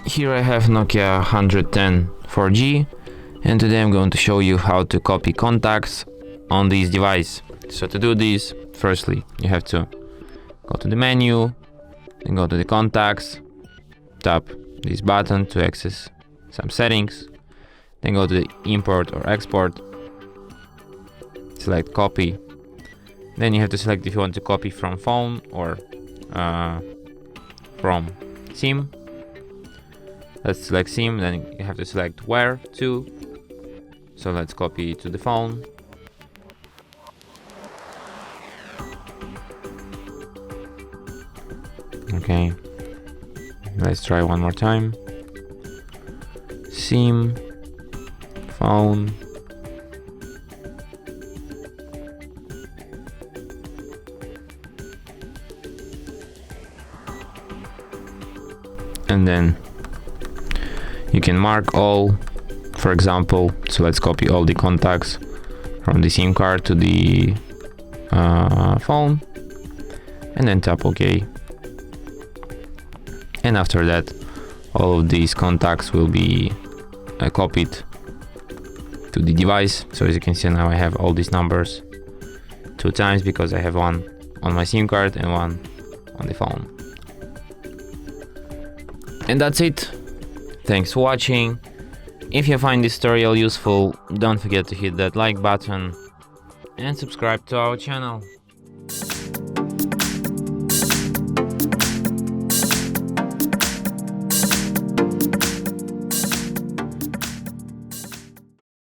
Here I have Nokia 110 4G, and today I'm going to show you how to copy contacts on this device. So to do this, firstly you have to go to the menu, then go to the contacts, tap this button to access some settings, then go to the import or export, select copy, then you have to select if you want to copy from phone or from SIM. Let's select SIM, then you have to select where to. So let's copy to the phone. Okay, let's try one more time. SIM, phone. And then you can mark all, for example, so let's copy all the contacts from the SIM card to the phone, and then tap OK. And after that, all of these contacts will be copied to the device. So as you can see now, I have all these numbers 2 times because I have one on my SIM card and one on the phone. And that's it. Thanks for watching. If you find this tutorial useful, don't forget to hit that like button and subscribe to our channel.